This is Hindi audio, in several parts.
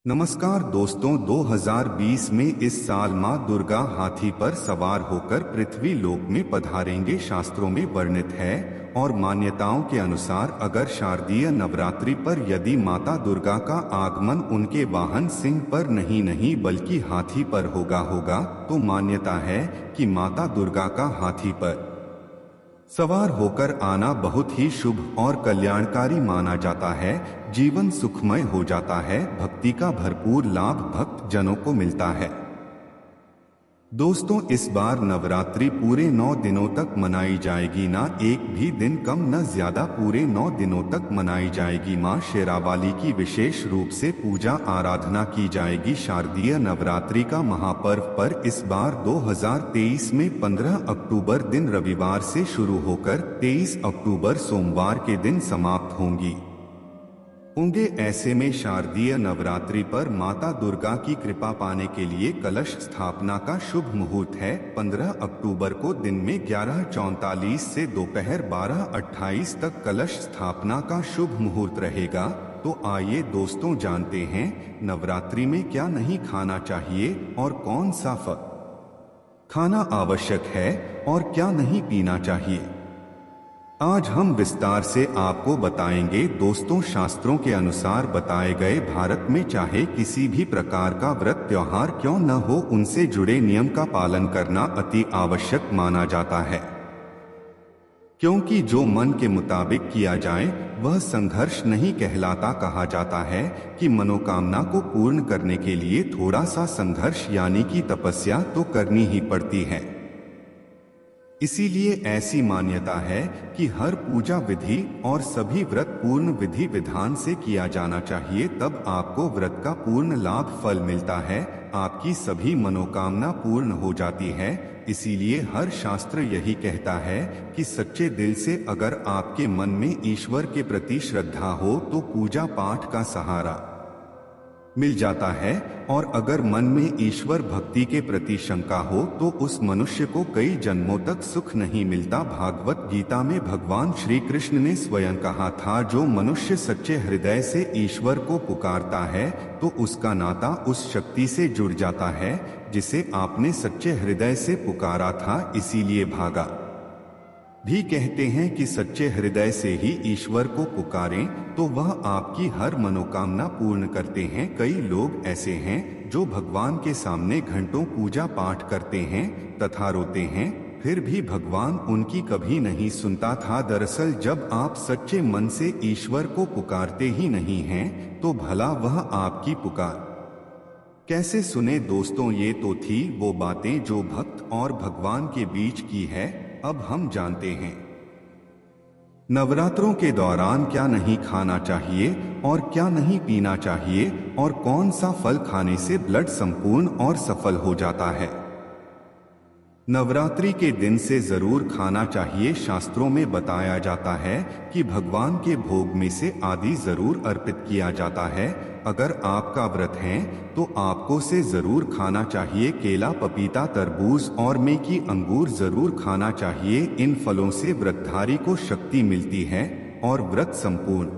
नमस्कार दोस्तों, 2020 में इस साल मां दुर्गा हाथी पर सवार होकर पृथ्वी लोक में पधारेंगे। शास्त्रों में वर्णित है और मान्यताओं के अनुसार अगर शारदीय नवरात्रि पर यदि माता दुर्गा का आगमन उनके वाहन सिंह पर नहीं बल्कि हाथी पर होगा तो मान्यता है कि माता दुर्गा का हाथी पर सवार होकर आना बहुत ही शुभ और कल्याणकारी माना जाता है। जीवन सुखमय हो जाता है, भक्ति का भरपूर लाभ भक्त जनों को मिलता है। दोस्तों, इस बार नवरात्रि पूरे 9 दिनों तक मनाई जाएगी, ना एक भी दिन कम न ज्यादा, पूरे 9 दिनों तक मनाई जाएगी। मां शेरावाली की विशेष रूप से पूजा आराधना की जाएगी। शारदीय नवरात्रि का महापर्व पर इस बार 2023 में 15 अक्टूबर दिन रविवार से शुरू होकर 23 अक्टूबर सोमवार के दिन समाप्त होंगी। ऐसे में शारदीय नवरात्रि पर माता दुर्गा की कृपा पाने के लिए कलश स्थापना का शुभ मुहूर्त है। 15 अक्टूबर को दिन में 11:44 से दोपहर 12:28 तक कलश स्थापना का शुभ मुहूर्त रहेगा। तो आइए दोस्तों जानते हैं नवरात्रि में क्या नहीं खाना चाहिए और कौन सा फल खाना आवश्यक है और क्या नहीं पीना चाहिए। आज हम विस्तार से आपको बताएंगे। दोस्तों, शास्त्रों के अनुसार बताए गए भारत में चाहे किसी भी प्रकार का व्रत त्योहार क्यों न हो, उनसे जुड़े नियम का पालन करना अति आवश्यक माना जाता है, क्योंकि जो मन के मुताबिक किया जाए वह संघर्ष नहीं कहलाता। कहा जाता है कि मनोकामना को पूर्ण करने के लिए थोड़ा सा संघर्ष यानी कि तपस्या तो करनी ही पड़ती है। इसीलिए ऐसी मान्यता है कि हर पूजा विधि और सभी व्रत पूर्ण विधि विधान से किया जाना चाहिए, तब आपको व्रत का पूर्ण लाभ फल मिलता है, आपकी सभी मनोकामना पूर्ण हो जाती है। इसीलिए हर शास्त्र यही कहता है कि सच्चे दिल से अगर आपके मन में ईश्वर के प्रति श्रद्धा हो तो पूजा पाठ का सहारा मिल जाता है, और अगर मन में ईश्वर भक्ति के प्रति शंका हो तो उस मनुष्य को कई जन्मों तक सुख नहीं मिलता। भागवत गीता में भगवान श्री कृष्ण ने स्वयं कहा था, जो मनुष्य सच्चे हृदय से ईश्वर को पुकारता है तो उसका नाता उस शक्ति से जुड़ जाता है जिसे आपने सच्चे हृदय से पुकारा था। इसीलिए भागा भी कहते हैं कि सच्चे हृदय से ही ईश्वर को पुकारें तो वह आपकी हर मनोकामना पूर्ण करते हैं। कई लोग ऐसे हैं जो भगवान के सामने घंटों पूजा पाठ करते हैं तथा रोते हैं, फिर भी भगवान उनकी कभी नहीं सुनता था। दरअसल जब आप सच्चे मन से ईश्वर को पुकारते ही नहीं हैं तो भला वह आपकी पुकार कैसे सुने। दोस्तों, ये तो थी वो बातें जो भक्त और भगवान के बीच की है। अब हम जानते हैं नवरात्रों के दौरान क्या नहीं खाना चाहिए और क्या नहीं पीना चाहिए और कौन सा फल खाने से ब्लड संपूर्ण और सफल हो जाता है। नवरात्रि के दिन से जरूर खाना चाहिए। शास्त्रों में बताया जाता है कि भगवान के भोग में से आदि जरूर अर्पित किया जाता है। अगर आपका व्रत है तो आपको से जरूर खाना चाहिए। केला, पपीता, तरबूज और मेकी अंगूर जरूर खाना चाहिए। इन फलों से व्रतधारी को शक्ति मिलती है और व्रत संपूर्ण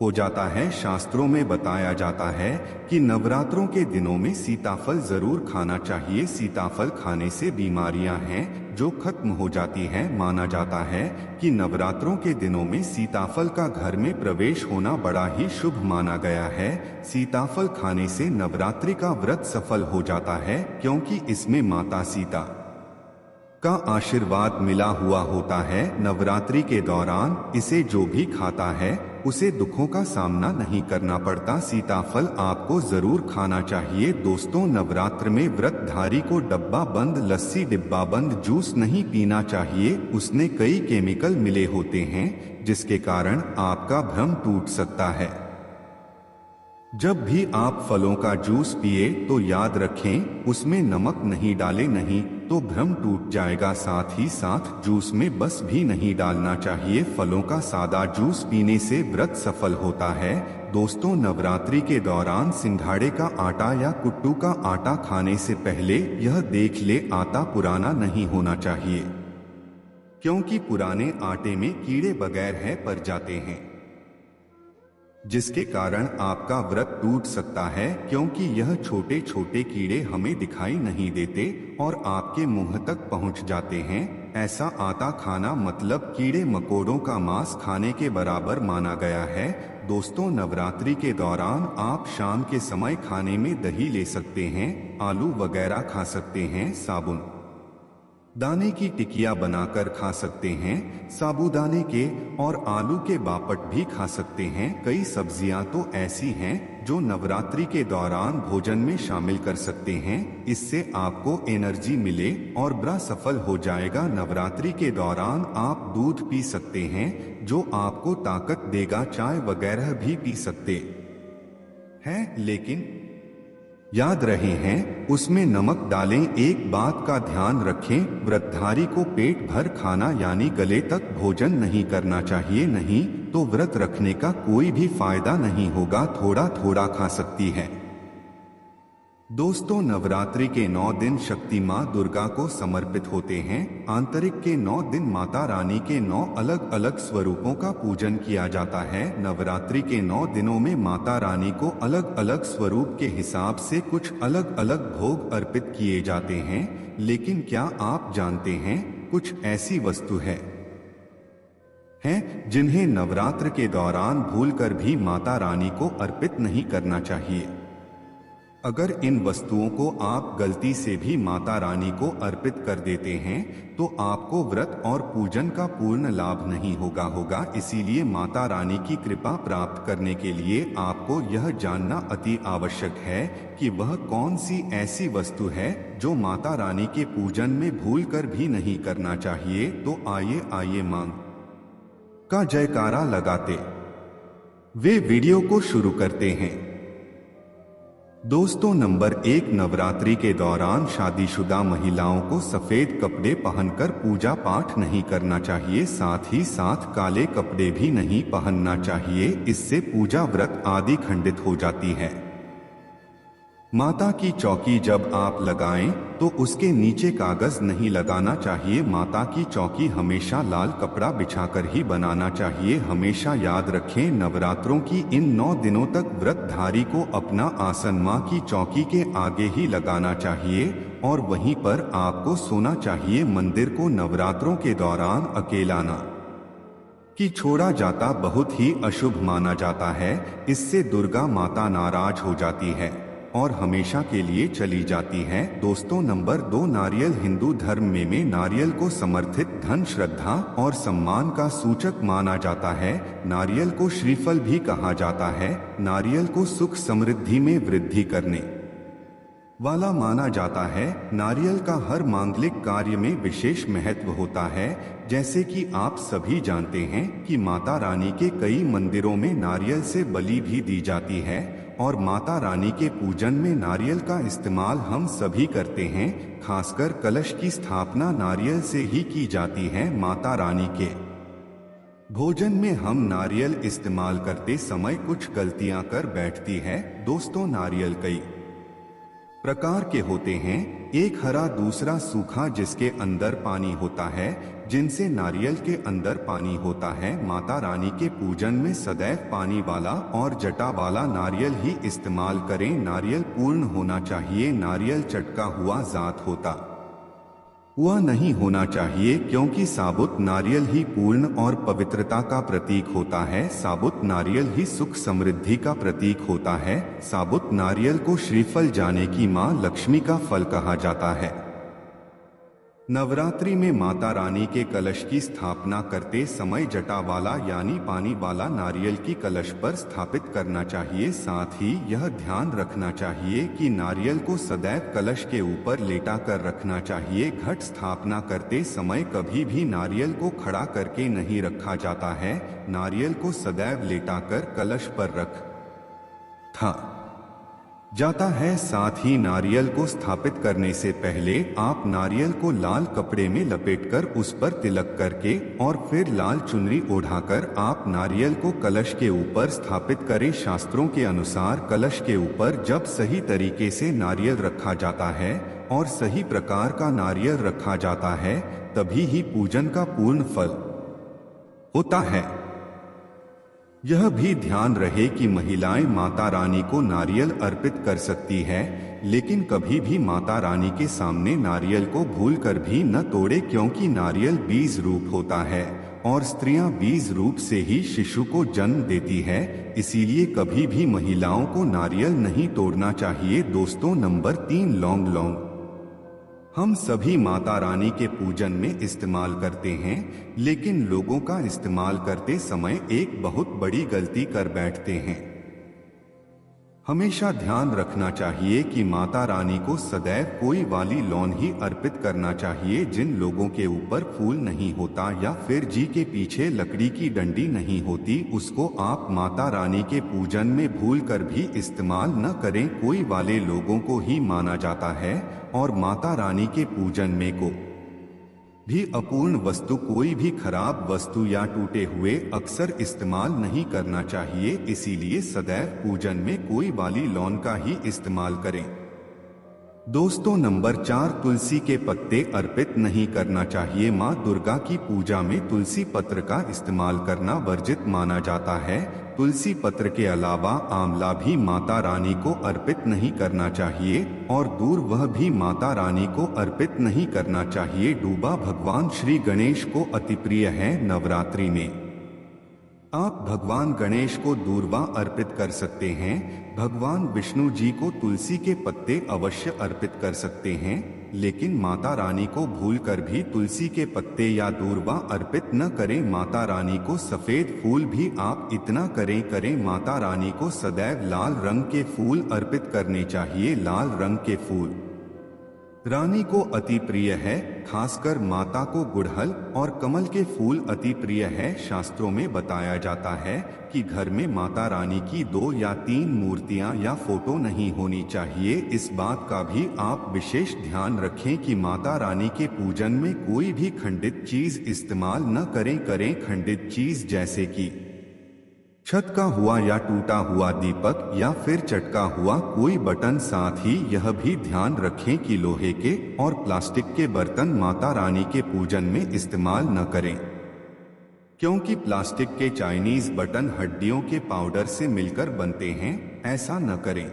हो जाता है। शास्त्रों में बताया जाता है कि नवरात्रों के दिनों में सीताफल जरूर खाना चाहिए। सीताफल खाने से बीमारियां हैं जो खत्म हो जाती हैं। माना जाता है कि नवरात्रों के दिनों में सीताफल का घर में प्रवेश होना बड़ा ही शुभ माना गया है। सीताफल खाने से नवरात्रि का व्रत सफल हो जाता है, क्योंकि इसमें माता सीता का आशीर्वाद मिला हुआ होता है। नवरात्रि के दौरान इसे जो भी खाता है उसे दुखों का सामना नहीं करना पड़ता। सीताफल आपको जरूर खाना चाहिए। दोस्तों, नवरात्र में व्रतधारी को डब्बा बंद लस्सी, डिब्बा बंद जूस नहीं पीना चाहिए। उसमें कई केमिकल मिले होते हैं जिसके कारण आपका भ्रम टूट सकता है। जब भी आप फलों का जूस पिए तो याद रखें उसमें नमक नहीं डालें, नहीं तो भ्रम टूट जाएगा। साथ ही साथ जूस में बस भी नहीं डालना चाहिए। फलों का सादा जूस पीने से व्रत सफल होता है। दोस्तों, नवरात्रि के दौरान सिंघाड़े का आटा या कुट्टू का आटा खाने से पहले यह देख ले आटा पुराना नहीं होना चाहिए, क्योंकि पुराने आटे में कीड़े बगैर है पर जाते हैं। जिसके कारण आपका व्रत टूट सकता है, क्योंकि यह छोटे छोटे कीड़े हमें दिखाई नहीं देते और आपके मुंह तक पहुंच जाते हैं। ऐसा आटा खाना मतलब कीड़े मकोड़ों का मांस खाने के बराबर माना गया है। दोस्तों, नवरात्रि के दौरान आप शाम के समय खाने में दही ले सकते हैं, आलू वगैरह खा सकते हैं, साबुन दाने की टिकिया बनाकर खा सकते हैं, साबूदाने के और आलू के बापट भी खा सकते हैं। कई सब्जियां तो ऐसी हैं जो नवरात्रि के दौरान भोजन में शामिल कर सकते हैं। इससे आपको एनर्जी मिले और व्रत सफल हो जाएगा। नवरात्रि के दौरान आप दूध पी सकते हैं जो आपको ताकत देगा। चाय वगैरह भी पी सकते हैं, लेकिन याद रहे हैं उसमें नमक डालें। एक बात का ध्यान रखें, व्रतधारी को पेट भर खाना यानी गले तक भोजन नहीं करना चाहिए, नहीं तो व्रत रखने का कोई भी फायदा नहीं होगा। थोड़ा थोड़ा खा सकती है। दोस्तों, नवरात्रि के 9 दिन शक्ति मां दुर्गा को समर्पित होते हैं। आंतरिक के 9 दिन माता रानी के 9 अलग अलग स्वरूपों का पूजन किया जाता है। नवरात्रि के 9 दिनों में माता रानी को अलग अलग स्वरूप के हिसाब से कुछ अलग अलग भोग अर्पित किए जाते हैं। लेकिन क्या आप जानते हैं, कुछ ऐसी वस्तु हैं जिन्हें नवरात्र के दौरान भूलकर भी माता रानी को अर्पित नहीं करना चाहिए। अगर इन वस्तुओं को आप गलती से भी माता रानी को अर्पित कर देते हैं तो आपको व्रत और पूजन का पूर्ण लाभ नहीं होगा। इसीलिए माता रानी की कृपा प्राप्त करने के लिए आपको यह जानना अति आवश्यक है कि वह कौन सी ऐसी वस्तु है जो माता रानी के पूजन में भूलकर भी नहीं करना चाहिए। तो आइए मां का जयकारा लगाते वे वीडियो को शुरू करते हैं। दोस्तों, नंबर 1, नवरात्रि के दौरान शादीशुदा महिलाओं को सफेद कपड़े पहनकर पूजा पाठ नहीं करना चाहिए। साथ ही साथ काले कपड़े भी नहीं पहनना चाहिए, इससे पूजा व्रत आदि खंडित हो जाती है। माता की चौकी जब आप लगाएं तो उसके नीचे कागज नहीं लगाना चाहिए। माता की चौकी हमेशा लाल कपड़ा बिछाकर ही बनाना चाहिए। हमेशा याद रखें, नवरात्रों की इन 9 दिनों तक व्रतधारी को अपना आसन मां की चौकी के आगे ही लगाना चाहिए और वहीं पर आपको सोना चाहिए। मंदिर को नवरात्रों के दौरान अकेला ना कि छोड़ा जाता बहुत ही अशुभ माना जाता है। इससे दुर्गा माता नाराज हो जाती है और हमेशा के लिए चली जाती है। दोस्तों, नंबर 2, नारियल हिंदू धर्म में नारियल को समर्थित धन, श्रद्धा और सम्मान का सूचक माना जाता है। नारियल को श्रीफल भी कहा जाता है। नारियल को सुख समृद्धि में वृद्धि करने वाला माना जाता है। नारियल का हर मांगलिक कार्य में विशेष महत्व होता है। जैसे कि आप सभी जानते हैं कि माता रानी के कई मंदिरों में नारियल से बलि भी दी जाती है और माता रानी के पूजन में नारियल का इस्तेमाल हम सभी करते हैं। खासकर कलश की स्थापना नारियल से ही की जाती है। माता रानी के भोजन में हम नारियल इस्तेमाल करते समय कुछ गलतियां कर बैठती है। दोस्तों, नारियल कई प्रकार के होते हैं, एक हरा, दूसरा सूखा जिसके अंदर पानी होता है। जिनसे नारियल के अंदर पानी होता है। माता रानी के पूजन में सदैव पानी वाला और जटा वाला नारियल ही इस्तेमाल करें। नारियल पूर्ण होना चाहिए। नारियल चटका हुआ जात होता हुआ नहीं होना चाहिए, क्योंकि साबुत नारियल ही पूर्ण और पवित्रता का प्रतीक होता है। साबुत नारियल ही सुख समृद्धि का प्रतीक होता है। साबुत नारियल को श्रीफल जाने की मां लक्ष्मी का फल कहा जाता है। नवरात्रि में माता रानी के कलश की स्थापना करते समय जटा वाला यानी पानी वाला नारियल की कलश पर स्थापित करना चाहिए। साथ ही यह ध्यान रखना चाहिए कि नारियल को सदैव कलश के ऊपर लेटा कर रखना चाहिए। घट स्थापना करते समय कभी भी नारियल को खड़ा करके नहीं रखा जाता है। नारियल को सदैव लेटाकर कलश पर रखा जाता है। साथ ही नारियल को स्थापित करने से पहले आप नारियल को लाल कपड़े में लपेटकर उस पर तिलक करके और फिर लाल चुनरी ओढ़ाकर आप नारियल को कलश के ऊपर स्थापित करें। शास्त्रों के अनुसार कलश के ऊपर जब सही तरीके से नारियल रखा जाता है और सही प्रकार का नारियल रखा जाता है, तभी ही पूजन का पूर्ण फल होता है। यह भी ध्यान रहे कि महिलाएं माता रानी को नारियल अर्पित कर सकती है, लेकिन कभी भी माता रानी के सामने नारियल को भूलकर भी न तोड़े, क्योंकि नारियल बीज रूप होता है और स्त्रियां बीज रूप से ही शिशु को जन्म देती है। इसीलिए कभी भी महिलाओं को नारियल नहीं तोड़ना चाहिए। दोस्तों, नंबर 3, लौंग। लौंग हम सभी माता रानी के पूजन में इस्तेमाल करते हैं, लेकिन लोगों का इस्तेमाल करते समय एक बहुत बड़ी गलती कर बैठते हैं। हमेशा ध्यान रखना चाहिए कि माता रानी को सदैव कोई वाली लौन ही अर्पित करना चाहिए। जिन लोगों के ऊपर फूल नहीं होता या फिर जी के पीछे लकड़ी की डंडी नहीं होती, उसको आप माता रानी के पूजन में भूलकर भी इस्तेमाल न करें। कोई वाले लोगों को ही माना जाता है और माता रानी के पूजन में को भी अपूर्ण वस्तु, कोई भी खराब वस्तु या टूटे हुए अक्सर इस्तेमाल नहीं करना चाहिए। इसीलिए सदैव पूजन में कोई वाली लौन का ही इस्तेमाल करें। दोस्तों, नंबर 4, तुलसी के पत्ते अर्पित नहीं करना चाहिए। माँ दुर्गा की पूजा में तुलसी पत्र का इस्तेमाल करना वर्जित माना जाता है। तुलसी पत्र के अलावा आंवला भी माता रानी को अर्पित नहीं करना चाहिए और दूर वह भी माता रानी को अर्पित नहीं करना चाहिए। दूबा भगवान श्री गणेश को अति प्रिय है। नवरात्रि में आप भगवान गणेश को दूर्वा अर्पित कर सकते हैं। भगवान विष्णु जी को तुलसी के पत्ते अवश्य अर्पित कर सकते हैं, लेकिन माता रानी को भूलकर भी तुलसी के पत्ते या दूर्वा अर्पित न करें। माता रानी को सफेद फूल भी आप इतना करें माता रानी को सदैव लाल रंग के फूल अर्पित करने चाहिए। लाल रंग के फूल रानी को अति प्रिय है, खासकर माता को गुड़हल और कमल के फूल अति प्रिय है। शास्त्रों में बताया जाता है कि घर में माता रानी की 2 या 3 मूर्तियां या फोटो नहीं होनी चाहिए। इस बात का भी आप विशेष ध्यान रखें कि माता रानी के पूजन में कोई भी खंडित चीज इस्तेमाल न करें। खंडित चीज जैसे कि छत का हुआ या टूटा हुआ दीपक या फिर चटका हुआ कोई बटन। साथ ही यह भी ध्यान रखें कि लोहे के और प्लास्टिक के बर्तन माता रानी के पूजन में इस्तेमाल न करें, क्योंकि प्लास्टिक के चाइनीज बटन हड्डियों के पाउडर से मिलकर बनते हैं। ऐसा न करें।